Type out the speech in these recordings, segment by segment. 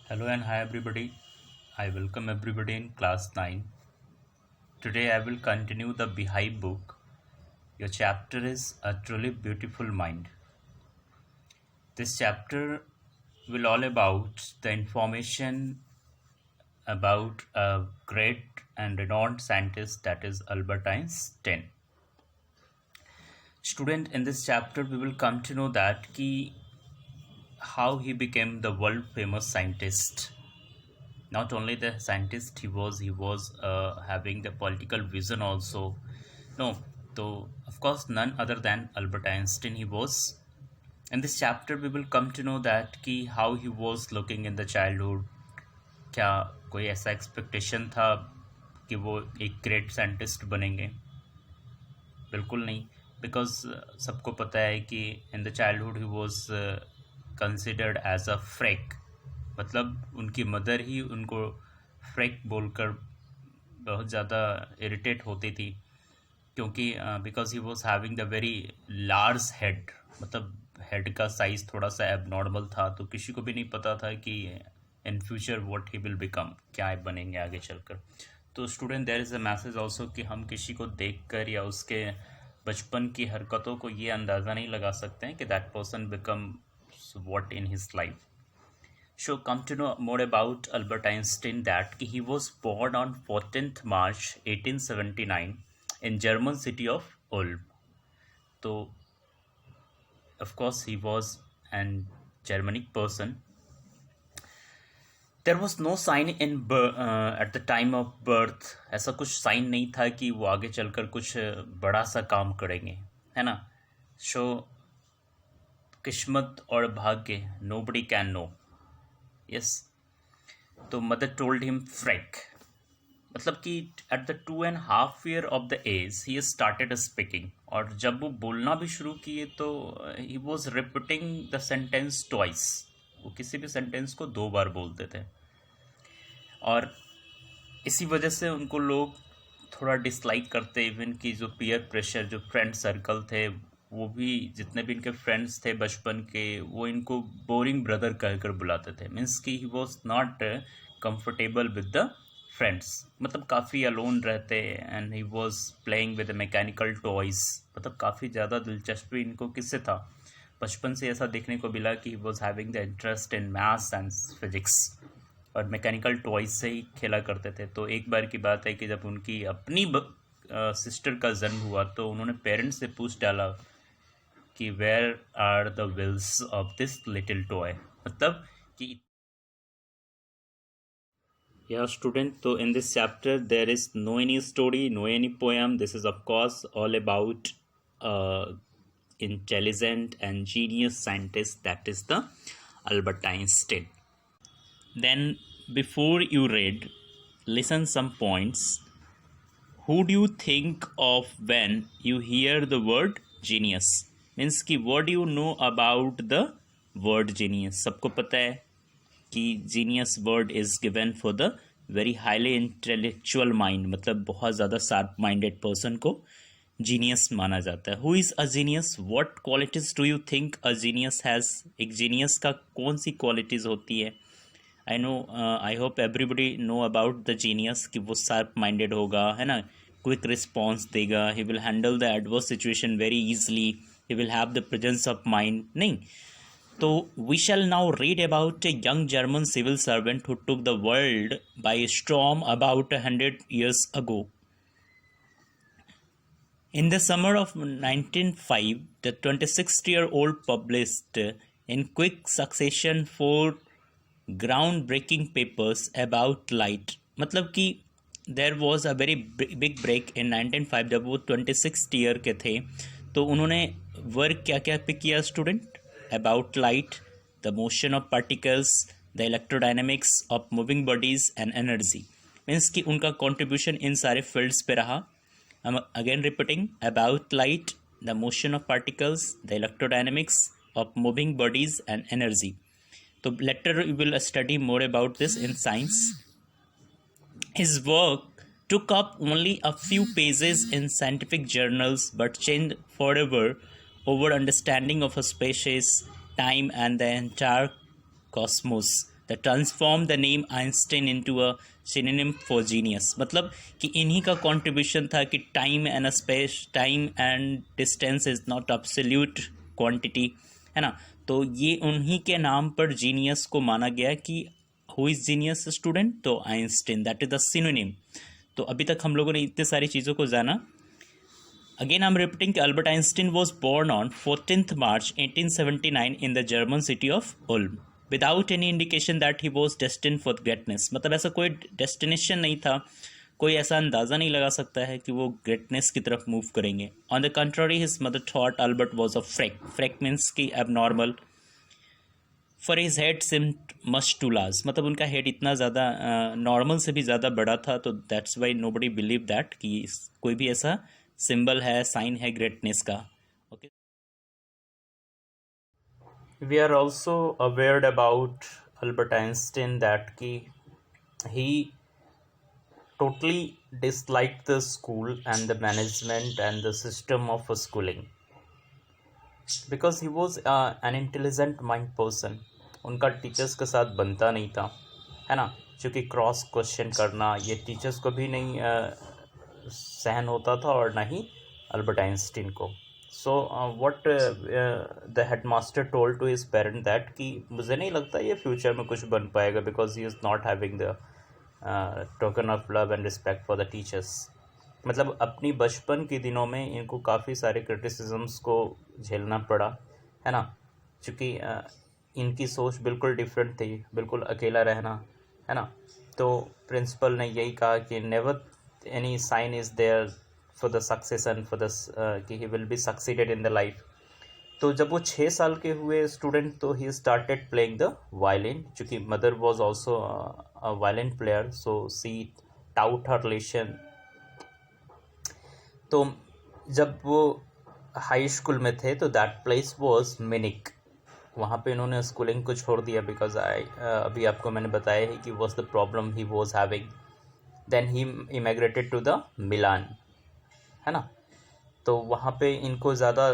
Hello and hi everybody. I welcome everybody in class 9. Today I will continue the Beehive book. Your chapter is A Truly Beautiful Mind. This chapter will all about the information about a great and renowned scientist, that is Albert Einstein. Student, in this chapter we will come to know that how he became the world famous scientist. Not only the scientist he was having the political vision also. No, so of course none other than Albert Einstein he was. In this chapter we will come to know that how he was looking in the childhood. क्या कोई ऐसा expectation था कि वो एक great scientist बनेंगे? बिल्कुल नहीं, बिकॉज सबको पता है कि in the childhood he was considered as a freak, मतलब उनकी मदर ही उनको फ्रेक बोलकर बहुत ज़्यादा इरिटेट होती थी, क्योंकि because he was having the very large head, मतलब हेड का साइज़ थोड़ा सा एबनॉर्मल था, तो किसी को भी नहीं पता था कि in future what he will become, क्या बनेंगे आगे चलकर. तो student, there is a message also कि हम किसी को देखकर या उसके बचपन की हरकतों को ये अंदाज़ा नहीं लगा सकते हैं कि that person become what in his life. So come to know more about Albert Einstein that he was born on 14th March 1879 in German city of Ulm. So of course he was an Germanic person. There was no sign in at the time of birth. ऐसा कुछ sign नहीं था कि वो आगे चलकर कुछ बड़ा सा काम करेंगे, है ना. सो किस्मत और भाग्य, nobody can know. यस. तो मदर टोल्ड हिम फ्रैक, मतलब कि at the 2.5 year of the age he started speaking, और जब वो बोलना भी शुरू किए तो he was repeating the sentence twice. वो किसी भी सेंटेंस को 2 बार बोलते थे, और इसी वजह से उनको लोग थोड़ा डिसलाइक करते. इवन की जो पीयर प्रेशर, जो फ्रेंड सर्कल थे, वो भी जितने भी इनके फ्रेंड्स थे बचपन के, वो इनको बोरिंग ब्रदर कहकर बुलाते थे. मीन्स कि he was not comfortable with the friends, मतलब काफ़ी अलोन रहते. And he was playing with mechanical toys, मतलब काफ़ी ज़्यादा दिलचस्पी इनको किससे था, बचपन से ऐसा देखने को मिला कि he was having the interest in maths and physics, और मैकेनिकल टॉयज़ से ही खेला करते थे. तो एक बार की बात है कि जब उनकी अपनी सिस्टर का जन्म हुआ तो उन्होंने पेरेंट्स से पूछ डाला कि where are the wheels of this little toy, मतलब कि या स्टूडेंट. तो in this chapter there is no any story, no any poem. This is of course all about intelligent and genius scientist, that is the Albert Einstein. Then before you read, listen some points. Who do you think of when you hear the word genius? Means कि what do you know about the word genius? सबको पता है कि genius word is given for the very highly intellectual mind, मतलब बहुत ज़्यादा sharp minded person को genius माना जाता है. Who is a genius? What qualities do you think a genius has? एक जीनियस का कौन सी क्वालिटीज़ होती है? I know, I hope everybody know about the genius कि वो शार्प माइंडेड होगा, है ना, क्विक रिस्पॉन्स देगा, he will handle the adverse situation very easily, he will have the presence of mind. नहीं, तो we shall now read about a young German civil servant who took the world by storm about 100 years ago. In the summer of 1905, the 26-year-old published in quick succession 4 groundbreaking papers about light. मतलब कि there was a very big break in 1905. जब वो 26 year के थे तो उन्होंने work क्या क्या पिक किया student? About light, the motion of particles, the electrodynamics of moving bodies and energy. Means कि उनका contribution इन सारे fields पे रहा. I'm again repeating: about light, the motion of particles, the electrodynamics of moving bodies and energy. So later we will study more about this in science. His work took up only a few pages in scientific journals but changed forever our understanding of a species, time and the entire cosmos. that transformed the name Einstein into a synonym for genius. मतलब कि इन्हीं का contribution था कि time and space, time and distance is not absolute quantity, है ना. तो ये उन्हीं के नाम पर जीनियस को माना गया कि हु इज जीनियस स्टूडेंट, तो Einstein, that is the synonym. तो अभी तक हम लोगों ने इतनी सारी चीज़ों को जाना. Again, I'm repeating, Albert Einstein was born on 14th March 1879 in the German city of Ulm, without any indication that he was destined for greatness. मतलब ऐसा कोई डेस्टिनेशन नहीं था, कोई ऐसा अंदाज़ा नहीं लगा सकता है कि वो ग्रेटनेस की तरफ मूव करेंगे. On the contrary, his mother thought Albert was a freak. Freak means की abnormal. For his head seemed much too large, मतलब उनका हेड इतना ज़्यादा नॉर्मल से भी ज़्यादा बड़ा था. तो that's why nobody believe that कि कोई भी ऐसा सिंबल है, साइन है ग्रेटनेस का. Okay. We are also awared about Albert Einstein that कि he totally disliked the school and the management and the system of schooling because he was an intelligent mind person. उनका teachers के साथ बनता नहीं था, है ना, क्योंकि क्रॉस क्वेश्चन करना ये टीचर्स को भी नहीं सहन होता था और ना ही अल्बर्ट आइंस्टीन को. So what the headmaster told to his parent that कि मुझे नहीं लगता ये फ्यूचर में कुछ बन पाएगा because he is not having the token of love and respect for the teachers. मतलब अपनी बचपन के दिनों में इनको काफ़ी सारे क्रिटिसिजम्स को झेलना पड़ा, है ना, क्योंकि इनकी सोच बिल्कुल डिफरेंट थी, बिल्कुल अकेला रहना, है ना. तो प्रिंसिपल ने यही कहा कि never any sign is there for the success and for the कि he will be succeeded in the life. तो जब वो 6 साल के हुए स्टूडेंट तो he started playing the violin, क्योंकि mother was also a violin player, so she taught her relation. तो जब वो हाई स्कूल में थे तो दैट प्लेस वाज म्यूनिख. वहाँ पे इन्होंने स्कूलिंग को छोड़ दिया बिकॉज अभी आपको मैंने बताया है कि was the problem he was having. Then he immigrated to the Milan, है ना. तो वहाँ पे इनको ज़्यादा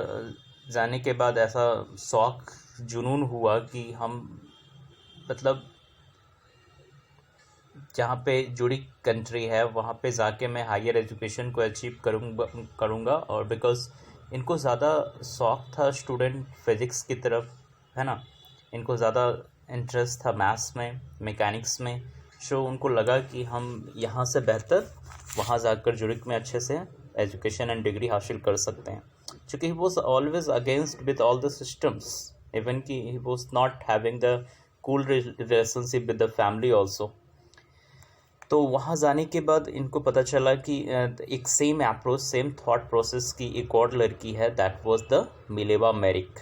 जाने के बाद ऐसा शौक जुनून हुआ कि हम मतलब जहाँ पे जुड़ी कंट्री है वहाँ पे जाके मैं हायर एजुकेशन को अचीव करूँगा. और बिकॉज इनको ज़्यादा शौक था स्टूडेंट फिज़िक्स की तरफ, है ना, इनको ज़्यादा इंटरेस्ट था मैथ्स में, मैकेनिक्स में. सो उनको लगा कि हम यहाँ से बेहतर वहाँ जाकर जुरिक में अच्छे से एजुकेशन एंड डिग्री हासिल कर सकते हैं. क्योंकि he was always against with all the systems, even कि he was not having the cool relationship with the family also. तो वहाँ जाने के बाद इनको पता चला कि एक same approach, same thought process की एक और लड़की है, that was the Mileva मेरिक.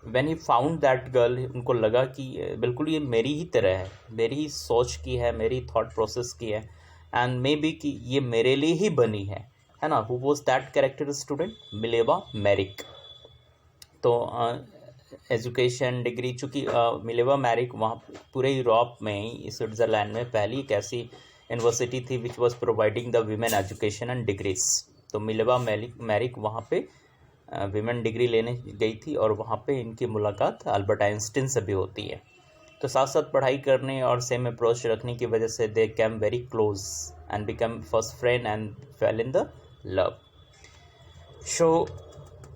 When he found that girl, उनको लगा कि बिल्कुल ये मेरी ही तरह है, मेरी ही सोच की है, मेरी थॉट प्रोसेस की है, एंड मे बी कि ये मेरे लिए ही बनी है ना. Who was that character student? Mileva Maric. तो एजुकेशन डिग्री, चूँकि मिलेवा मेरिक वहाँ पूरे यूरोप में ही, स्विट्ज़रलैंड में पहली एक ऐसी यूनिवर्सिटी थी which was providing the women education and degrees. तो मिलेवा मेरिक वहाँ पे वीमेन डिग्री लेने गई थी और वहाँ पे इनकी मुलाकात अल्बर्ट आइंस्टीन से भी होती है. तो साथ साथ पढ़ाई करने और सेम अप्रोच रखने की वजह से they came very close and become first friend and fell in the love. So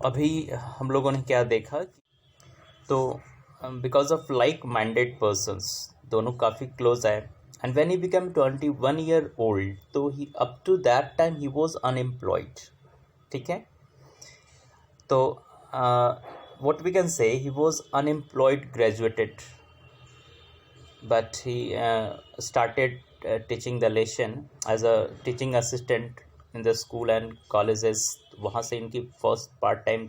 अभी हम लोगों ने क्या देखा, तो because of like minded persons दोनों काफ़ी क्लोज आए. And when he become 21 year old, तो he up to that time he was unemployed. ठीक है. तो what we can say, he was unemployed graduated, but he started teaching the lesson as a teaching assistant in the school and colleges. वहाँ से इनकी first part time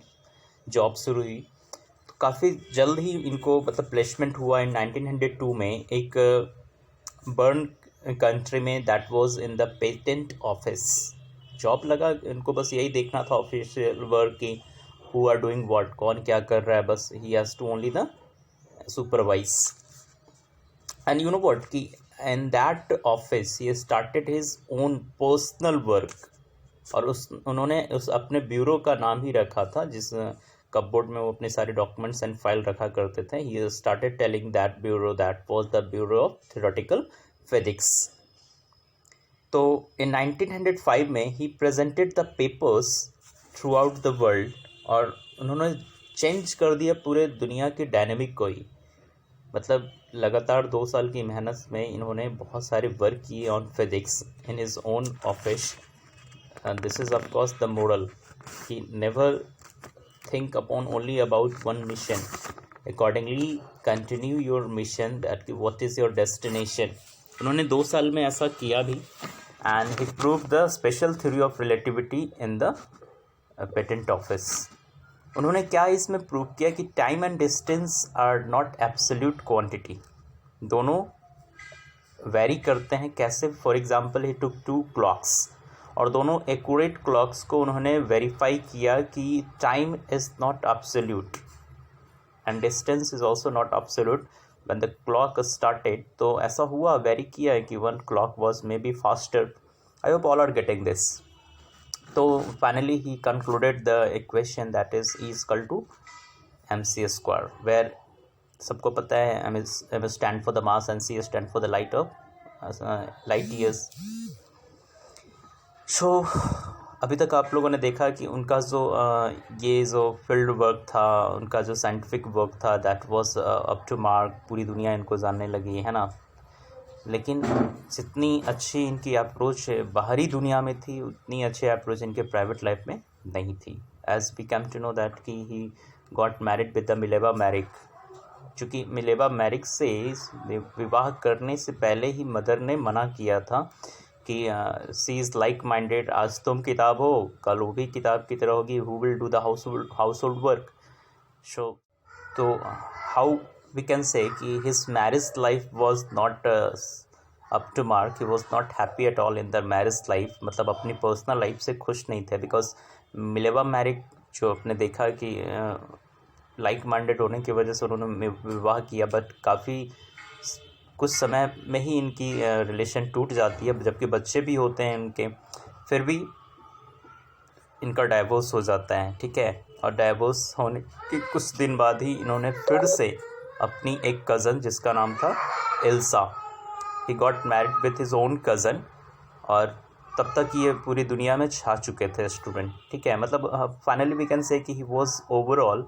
job शुरू हुई. तो काफ़ी जल्द ही इनको मतलब प्लेसमेंट हुआ इन 1902 में एक बर्न कंट्री में, that was in the patent office. Job लगा इनको, बस यही देखना था ऑफिशियल वर्क की हु आर डूइंग व्हाट, कौन क्या कर रहा है, बस he has to only the supervise. And you know what, कि in that office he started his own personal work. और उन्होंने उस अपने ब्यूरो का नाम ही रखा था जिस कपबोर्ड में वो अपने सारे डॉक्यूमेंट्स एंड फाइल रखा करते थे. He started telling that bureau that was the bureau of theoretical physics. तो इन 1905 में he presented the papers through out the world, और उन्होंने चेंज कर दिया पूरे दुनिया की डायनेमिक को ही. मतलब लगातार 2 साल की मेहनत में इन्होंने बहुत सारे वर्क किए on physics in his own office. This is of course the moral. He never think upon only about one mission. Accordingly, continue your mission, that what is your destination. उन्होंने 2 साल में ऐसा किया भी, and he proved the special theory of relativity in the patent office. उन्होंने क्या इसमें prove किया कि time and distance are not absolute quantity, दोनों वेरी करते हैं. कैसे? For example, he took 2 clocks, और दोनों एक्यूरेट क्लॉक्स को उन्होंने वेरीफाई किया कि time is not absolute and distance is also not absolute when the clock started. तो ऐसा हुआ, वेरी किया है कि one clock was maybe faster. I hope all are getting this. तो finally he concluded the equation that is E equal to mc², where सबको पता है m stand for the mass and c stand for the light of light years. So अभी तक आप लोगों ने देखा कि उनका जो ये जो फील्ड वर्क था, उनका जो साइंटिफिक वर्क था, that was up to mark. पूरी दुनिया इनको जानने लगी है ना. लेकिन जितनी अच्छी इनकी अप्रोच बाहरी दुनिया में थी, उतनी अच्छी अप्रोच इनके प्राइवेट लाइफ में नहीं थी. As we come to know that कि he got married with the Mileva Maric. चूँकि मिलेवा मैरिक से विवाह करने से पहले ही मदर ने मना किया था कि सी इज़ लाइक माइंडेड. आज तुम किताब हो, कल वो भी किताब की तरह होगी. Who will do the household work. So तो हाउ वी कैन से कि his marriage life was not up to mark. He was not happy at all in the marriage life. मतलब अपनी पर्सनल लाइफ से खुश नहीं थे, because Mileva Maric जो आपने देखा कि लाइक माइंडेड होने की वजह से उन्होंने विवाह किया, बट काफ़ी कुछ समय में ही इनकी रिलेशन टूट जाती है. जबकि बच्चे भी होते हैं इनके, फिर भी इनका डाइवोर्स हो जाता है. ठीक है. और डाइवोर्स होने के कुछ दिन बाद ही इन्होंने फिर से अपनी एक कज़न जिसका नाम था Elsa, he got married with his own cousin. और तब तक ये पूरी दुनिया में छा चुके थे स्टूडेंट. ठीक है. मतलब फाइनली वी कैन से कि he was overall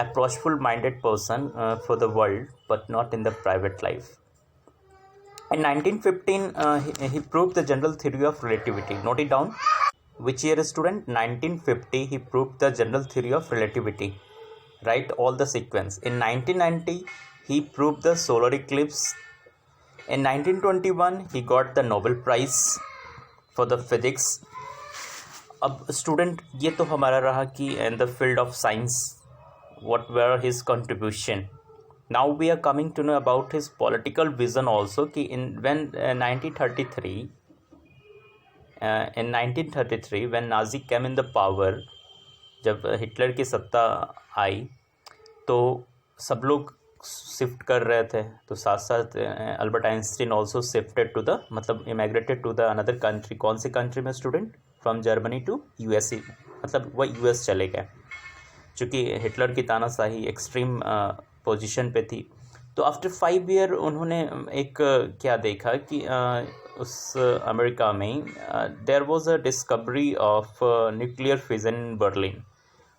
approachful minded person for the world, but not in the private life. In 1915 he proved the general theory of relativity. Note it down. Which year, student? 1950 he proved the general theory of relativity. Write all the sequence. In 1990 he proved the solar eclipse. In 1921 he got the Nobel Prize for the physics. अब student ये तो हमारा रहा कि in the field of science what were his contribution. Now we are coming to know about his political vision also. कि when 1933 when Nazi came in the power, जब Hitler की सत्ता आई तो सब लोग शिफ्ट कर रहे थे. तो साथ साथ Albert Einstein also shifted to the, मतलब immigrated to the another country. कौन सी कंट्री में student? From Germany to USA. मतलब वह US चले गए, चूँकि हिटलर की तानाशाही एक्सट्रीम पोजीशन पे थी. तो आफ्टर 5 ईयर उन्होंने एक क्या देखा कि उस अमेरिका में there was a discovery of nuclear fission in Berlin.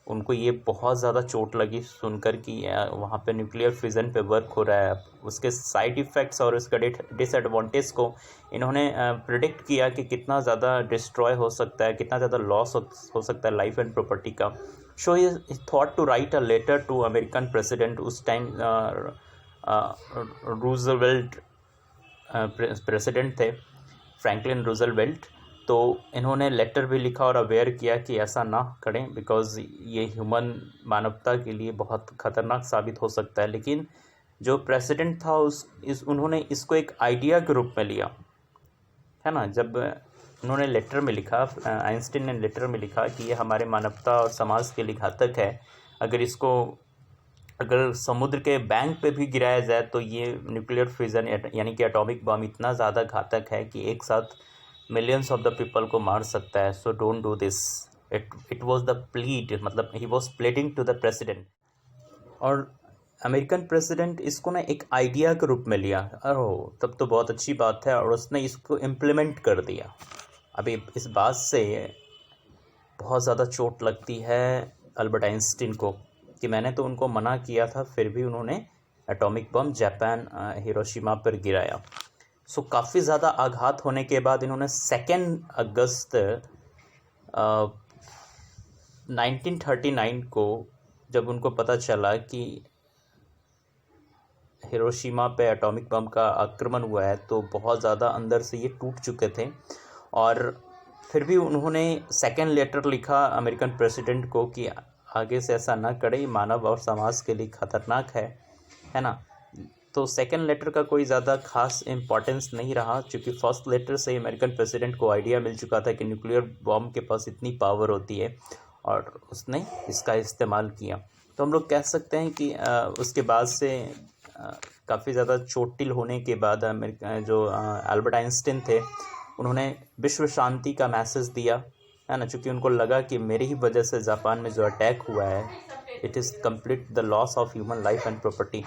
उनको ये बहुत ज़्यादा चोट लगी सुनकर कि वहाँ पे न्यूक्लियर फिजन पे वर्क हो रहा है. उसके साइड इफ़ेक्ट्स और उसका डिसएडवांटेज को इन्होंने प्रिडिक्ट किया कि कितना ज़्यादा डिस्ट्रॉय हो सकता है, कितना ज़्यादा लॉस हो सकता है लाइफ एंड प्रॉपर्टी का. So he thought to write a letter to American president. उस टाइम रूजवेल्ट प्रेसिडेंट थे, फ्रैंकलिन रूजवेल्ट. तो इन्होंने लेटर भी लिखा और अवेयर किया कि ऐसा ना करें, बिकॉज़ ये ह्यूमन मानवता के लिए बहुत ख़तरनाक साबित हो सकता है. लेकिन जो प्रेसिडेंट था उन्होंने इसको एक आइडिया के रूप में लिया, है ना. जब उन्होंने लेटर में लिखा, आइंस्टीन ने लेटर में लिखा कि ये हमारे मानवता और समाज के लिए घातक है. अगर समुद्र के बैंक पे भी गिराया जाए तो ये न्यूक्लियर फिजन यानी कि एटॉमिक बम इतना ज़्यादा घातक है कि एक साथ मिलियंस ऑफ द पीपल को मार सकता है. So don't do this. It was the plead, मतलब he was pleading to the president. और अमेरिकन प्रेसिडेंट इसको ना एक आइडिया के रूप में लिया, अरे तब तो बहुत अच्छी बात है, और उसने इसको इम्प्लीमेंट कर दिया। अभी इस बात से बहुत ज़्यादा चोट लगती है अल्बर्ट आइंस्टीन को कि मैंने तो उनको मना किया था, फिर भी उन्होंने एटॉमिक बम जापान हिरोशिमा पर गिराया। सो काफ़ी ज़्यादा आघात होने के बाद इन्होंने 2 अगस्त 1939 को, जब उनको पता चला कि हिरोशिमा पे एटॉमिक बम का आक्रमण हुआ है, तो बहुत ज़्यादा अंदर से ये टूट चुके थे। और फिर भी उन्होंने 2nd लेटर लिखा अमेरिकन प्रेसिडेंट को कि आगे से ऐसा ना करे, मानव और समाज के लिए खतरनाक है ना। तो 2nd लेटर का कोई ज़्यादा खास इम्पोर्टेंस नहीं रहा, क्योंकि 1st लेटर से अमेरिकन प्रेसिडेंट को आइडिया मिल चुका था कि न्यूक्लियर बॉम्ब के पास इतनी पावर होती है, और उसने इसका इस्तेमाल किया। तो हम लोग कह सकते हैं कि उसके बाद से काफ़ी ज़्यादा चोटिल होने के बाद जो अल्बर्ट आइंस्टीन थे, उन्होंने विश्व शांति का मैसेज दिया, है ना, क्योंकि उनको लगा कि मेरी ही वजह से जापान में जो अटैक हुआ है, it is complete the loss of human life and property.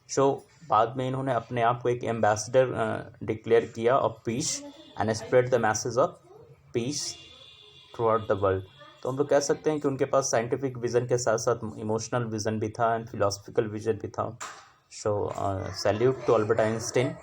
So बाद में इन्होंने अपने आप को एक एम्बेसडर डिक्लेयर किया of peace and spread the message of peace throughout the world. तो हम लोग कह सकते हैं कि उनके पास साइंटिफिक विज़न के साथ साथ इमोशनल विज़न भी था एंड फिलोसफिकल विज़न भी था। सो सैल्यूट टू अल्बर्ट आइंस्टीन।